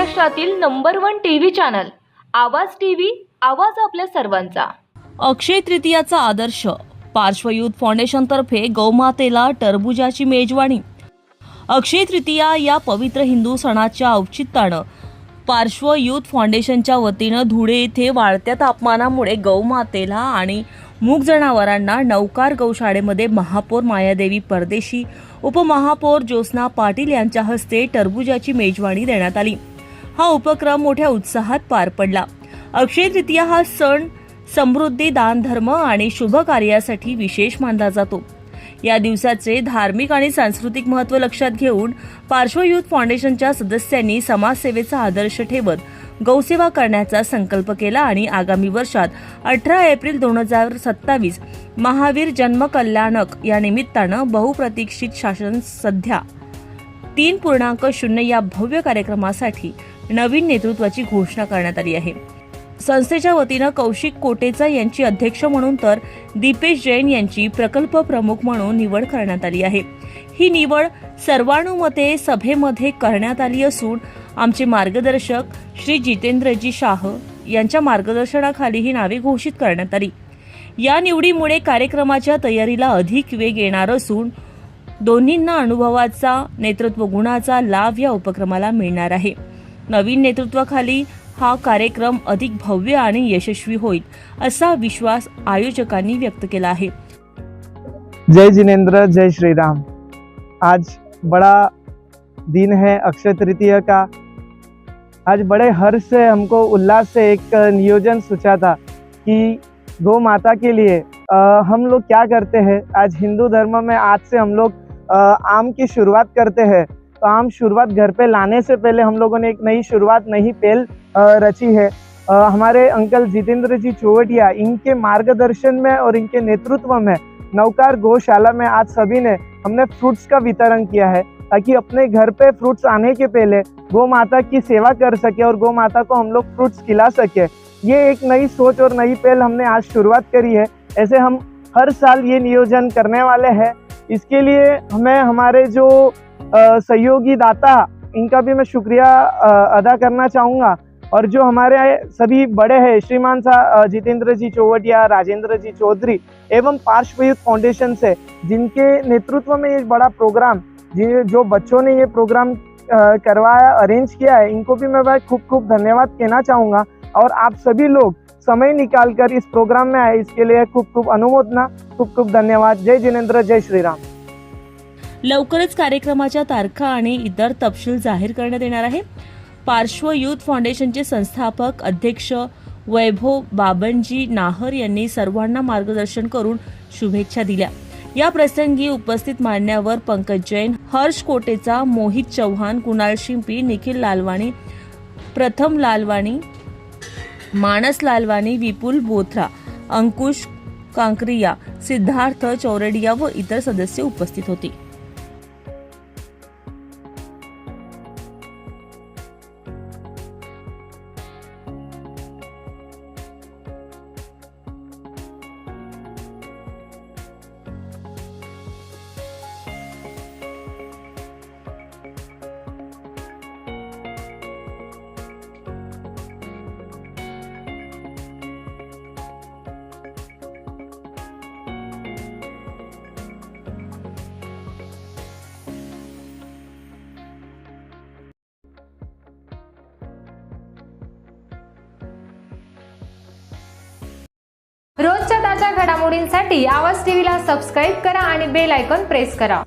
महाराष्ट्रातील number 1 TV channel आवाज TV, आवाज आपल्या सर्वांचा। अक्षय तृतीयाचा आदर्श पार्श्व युथ फाउंडेशन तर्फे गौमातेला टरबुजाची मेजवानी। अक्षय तृतीया या पवित्र हिंदू सणाच्या औचित्यानं पार्श्व युथ फाउंडेशनच्या वतीनं धुळे येथे वाढत्या तापमानामुळे गौमातेला आणि मूग जनावरांना नवकार गौशाळेमध्ये महापौर मायादेवी परदेशी, उपमहापौर ज्योत्स्ना पाटील यांच्या हस्ते टरबुजाची मेजवानी देण्यात आली। हा उपक्रम मोठ्या उत्साहात पार पडला। अक्षय तृतीया हा सण समृद्धी, दान, धर्म आणि शुभ कार्यासाठी विशेष मानला जातो। या दिवसाचे धार्मिक आणि सांस्कृतिक महत्त्व लक्षात घेऊन पार्श्व युथ फाउंडेशनच्या सदस्यांनी समाजसेवेचा आदर्श ठेवत गौसेवा करण्याचा संकल्प केला आणि आगामी वर्षात 18 एप्रिल 2027 महावीर जन्म कल्याणक या निमित्तानं बहुप्रतीक्षित शासन सध्या 3.0 या भव्य कार्यक्रमासाठी नवीन नेतृत्वाची घोषणा करण्यात आली आहे। संस्थेच्या वतीनं कौशिक कोटेचा यांची अध्यक्ष म्हणून तर दीपेश जैन यांची प्रकल्प प्रमुख म्हणून निवड करण्यात आली आहे। ही निवड सर्वानुमते सभेमध्ये करण्यात आली असून आमचे मार्गदर्शक श्री जितेंद्रजी शाह यांच्या मार्गदर्शनाखाली ही नावे घोषित करण्यात आली। या निवडीमुळे कार्यक्रमाच्या तयारीला अधिक वेग येणार असून दोन्हींना अनुभवाचा, नेतृत्व गुणाचा लाभ या उपक्रमाला मिळणार आहे। नवीन नेतृत्वाखाली हा कार्यक्रम अधिक भव्य आणि यशस्वी होईल असा विश्वास आयोजकांनी व्यक्त केला आहे। जय जिनेंद्र, जय श्री राम। आज बड़ा दिन है अक्षय तृतीया का। आज बड़े हर्ष से, हमको उल्लास से एक नियोजन सोचा था कि गौ माता के लिए हम लोग क्या करते हैं। आज हिंदू धर्म में आज से हम लोग आम की शुरुआत करते हैं, तो आम शुरुआत घर पे लाने से पहले हम लोगों ने एक नई शुरुआत, नई पहल रची है। हमारे अंकल जितेंद्र जी चौवटिया, इनके मार्गदर्शन में और इनके नेतृत्व में नवकार गौशाला में आज सभी ने हमने फ्रूट्स का वितरण किया है, ताकि अपने घर पे फ्रूट्स आने के पहले गौ माता की सेवा कर सके और गौ माता को हम लोग फ्रूट्स खिला सके। ये एक नई सोच और नई पहल हमने आज शुरुआत करी है। ऐसे हम हर साल ये नियोजन करने वाले हैं। इसके लिए हमें हमारे जो सहयोगी दाता, इनका भी मैं शुक्रिया अदा करना चाहूँगा। और जो हमारे सभी बड़े हैं, श्रीमान सा जितेंद्र जी चौवटिया, राजेंद्र जी चौधरी एवं पार्श्व युथ फाउंडेशन से, जिनके नेतृत्व में ये बड़ा प्रोग्राम, जो बच्चों ने ये प्रोग्राम करवाया, अरेंज किया है, इनको भी मैं खूब खूब धन्यवाद कहना चाहूँगा। और आप सभी लोग समय निकालकर इस प्रोग्राम में आए, इसके लिए खूब खूब अनुमोदना, खूब खूब धन्यवाद। जय जिनेंद्र, जय श्रीराम। लवकरच कार्यक्रमाच्या तारखा आणि इतर तपशील जाहीर करण्यात येणार आहे। पार्श्व युथ फाउंडेशनचे संस्थापक अध्यक्ष वैभव बाबनजी नाहर यांनी सर्वांना मार्गदर्शन करून शुभेच्छा दिल्या। या प्रसंगी उपस्थित मान्यवर पंकज जैन, हर्ष कोटेचा, मोहित चव्हाण, कुणाल शिंपी, निखिल लालवाणी, प्रथम लालवाणी, मानस लालवाणी, विपुल बोथरा, अंकुश कांकरिया, सिद्धार्थ चौरडिया व इतर सदस्य उपस्थित होते। रोजच्या ताज्या घडामोडींसाठी आवाज टीव्हीला सबस्क्राईब करा आणि बेल आयकॉन प्रेस करा।